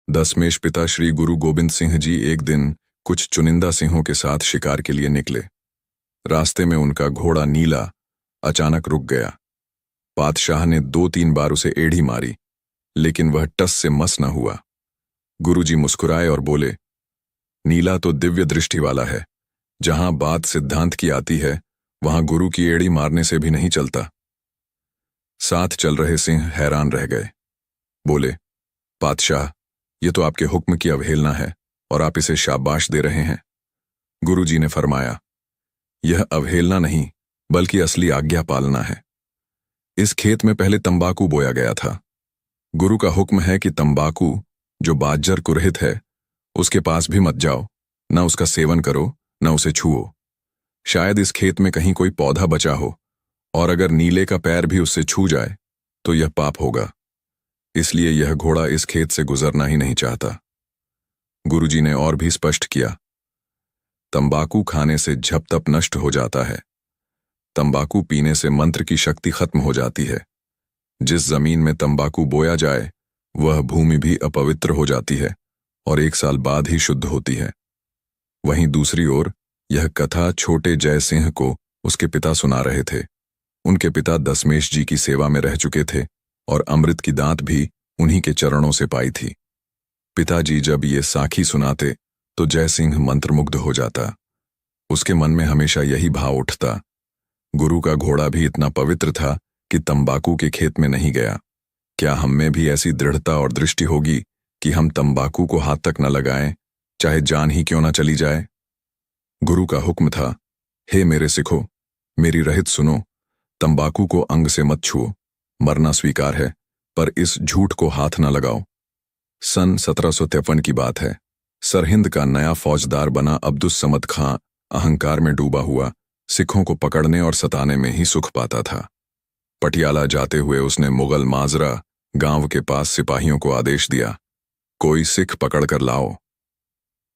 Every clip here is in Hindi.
दशमेश पिता श्री गुरु गोविंद सिंह जी एक दिन कुछ चुनिंदा सिंहों के साथ शिकार के लिए निकले। रास्ते में उनका घोड़ा नीला अचानक रुक गया। बादशाह ने 2-3 बार उसे एड़ी मारी, लेकिन वह टस से मस न हुआ। गुरुजी मुस्कुराए और बोले, नीला तो दिव्य दृष्टि वाला है। जहां बात सिद्धांत की आती है, वहां गुरु की एड़ी मारने से भी नहीं चलता। साथ चल रहे सिंह हैरान रह गए। बोले, बादशाह, ये तो आपके हुक्म की अवहेलना है और आप इसे शाबाश दे रहे हैं। गुरुजी ने फरमाया, यह अवहेलना नहीं बल्कि असली आज्ञा पालना है। इस खेत में पहले तंबाकू बोया गया था। गुरु का हुक्म है कि तंबाकू जो बाज्जर कुरहित है, उसके पास भी मत जाओ, न उसका सेवन करो, न उसे छुओ। शायद इस खेत में कहीं कोई पौधा बचा हो, और अगर नीले का पैर भी उससे छू जाए तो यह पाप होगा। इसलिए यह घोड़ा इस खेत से गुजरना ही नहीं चाहता। गुरुजी ने और भी स्पष्ट किया, तंबाकू खाने से झप तप नष्ट हो जाता है। तंबाकू पीने से मंत्र की शक्ति खत्म हो जाती है। जिस जमीन में तंबाकू बोया जाए, वह भूमि भी अपवित्र हो जाती है और 1 साल बाद ही शुद्ध होती है। वहीं दूसरी ओर यह कथा छोटे जय सिंह को उसके पिता सुना रहे थे। उनके पिता दशमेश जी की सेवा में रह चुके थे और अमृत की दात भी उन्हीं के चरणों से पाई थी। पिताजी जब ये साखी सुनाते तो जय सिंह मंत्रमुग्ध हो जाता। उसके मन में हमेशा यही भाव उठता, गुरु का घोड़ा भी इतना पवित्र था कि तंबाकू के खेत में नहीं गया। क्या हम में भी ऐसी दृढ़ता और दृष्टि होगी कि हम तंबाकू को हाथ तक न लगाएं, चाहे जान ही क्यों न चली जाए। गुरु का हुक्म था, हे मेरे सिखो, मेरी रहित सुनो, तंबाकू को अंग से मत छुओ। मरना स्वीकार है, पर इस झूठ को हाथ न लगाओ। सन 1753 की बात है। सरहिंद का नया फौजदार बना अब्दुस समद खां अहंकार में डूबा हुआ सिखों को पकड़ने और सताने में ही सुख पाता था। पटियाला जाते हुए उसने मुगल माजरा गांव के पास सिपाहियों को आदेश दिया, कोई सिख पकड़कर लाओ।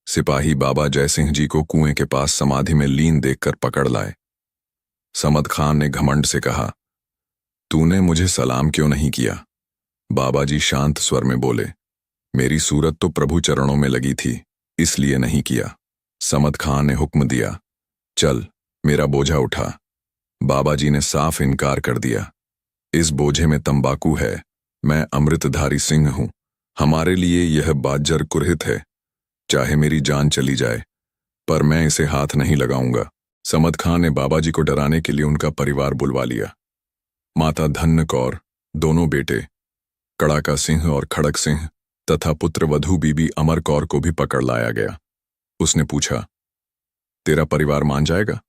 सिपाही बाबा जयसिंह जी को कुएं के पास समाधि में लीन देखकर पकड़ लाए। समद खान ने घमंड से कहा, तूने मुझे सलाम क्यों नहीं किया? बाबा जी शांत स्वर में बोले, मेरी सूरत तो प्रभु चरणों में लगी थी, इसलिए नहीं किया। समद खान ने हुक्म दिया, चल मेरा बोझा उठा। बाबा जी ने साफ इनकार कर दिया, इस बोझे में तंबाकू है, मैं अमृतधारी सिंह हूं, हमारे लिए यह बाज्जर कुरहित है। चाहे मेरी जान चली जाए, पर मैं इसे हाथ नहीं लगाऊंगा। समद खान ने बाबा जी को डराने के लिए उनका परिवार बुलवा लिया। माता धन्य कौर, दोनों बेटे कड़ाका सिंह और खड़क सिंह तथा पुत्र वधू बीबी अमर कौर को भी पकड़ लाया गया। उसने पूछा, तेरा परिवार मान जाएगा?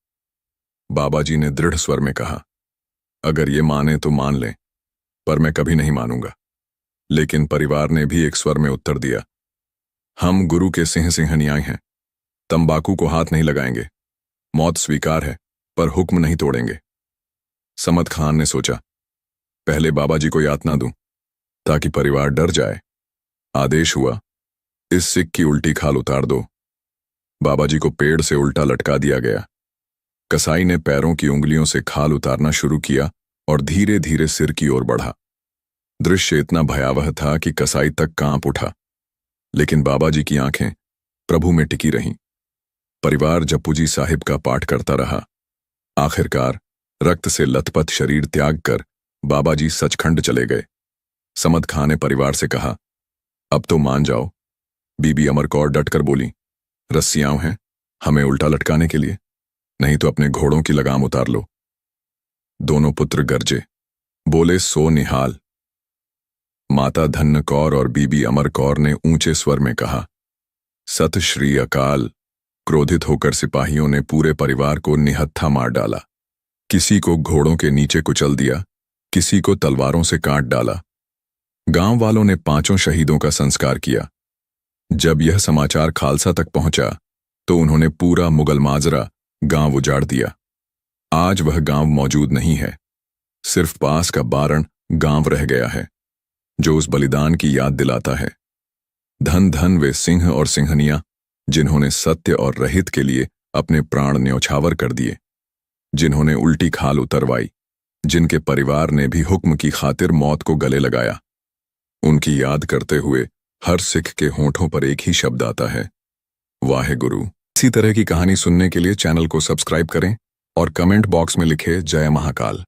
बाबा जी ने दृढ़ स्वर में कहा, अगर ये माने तो मान लें, पर मैं कभी नहीं मानूंगा। लेकिन परिवार ने भी एक स्वर में उत्तर दिया, हम गुरु के सिंह सिंहनियाई हैं, तंबाकू को हाथ नहीं लगाएंगे। मौत स्वीकार है, पर हुक्म नहीं तोड़ेंगे। समद खान ने सोचा, पहले बाबा जी को यातना दूं, ताकि परिवार डर जाए। आदेश हुआ, इस सिख की उल्टी खाल उतार दो। बाबा जी को पेड़ से उल्टा लटका दिया गया। कसाई ने पैरों की उंगलियों से खाल उतारना शुरू किया और धीरे धीरे सिर की ओर बढ़ा। दृश्य इतना भयावह था कि कसाई तक कांप उठा, लेकिन बाबा जी की आंखें प्रभु में टिकी रहीं। परिवार जप्पूजी साहिब का पाठ करता रहा। आखिरकार रक्त से लथपथ शरीर त्याग कर बाबा जी सचखंड चले गए। समद खान ने परिवार से कहा, अब तो मान जाओ। बीबी अमर कौर डटकर बोली, रस्सियां हैं हमें उल्टा लटकाने के लिए, नहीं तो अपने घोड़ों की लगाम उतार लो। दोनों पुत्र गरजे, बोले, सो निहाल। माता धन्य कौर और बीबी अमर कौर ने ऊंचे स्वर में कहा, सत श्री अकाल। क्रोधित होकर सिपाहियों ने पूरे परिवार को निहत्था मार डाला। किसी को घोड़ों के नीचे कुचल दिया, किसी को तलवारों से काट डाला। गांव वालों ने 5 शहीदों का संस्कार किया। जब यह समाचार खालसा तक पहुंचा तो उन्होंने पूरा मुगल माजरा गांव उजाड़ दिया। आज वह गांव मौजूद नहीं है, सिर्फ पास का बारण गांव रह गया है, जो उस बलिदान की याद दिलाता है। धन धन वे सिंह और सिंहनियां जिन्होंने सत्य और रहित के लिए अपने प्राण न्यौछावर कर दिए, जिन्होंने उल्टी खाल उतरवाई, जिनके परिवार ने भी हुक्म की खातिर मौत को गले लगाया। उनकी याद करते हुए हर सिख के होठों पर एक ही शब्द आता है, वाहेगुरु। इसी तरह की कहानी सुनने के लिए चैनल को सब्सक्राइब करें और कमेंट बॉक्स में लिखे जय महाकाल।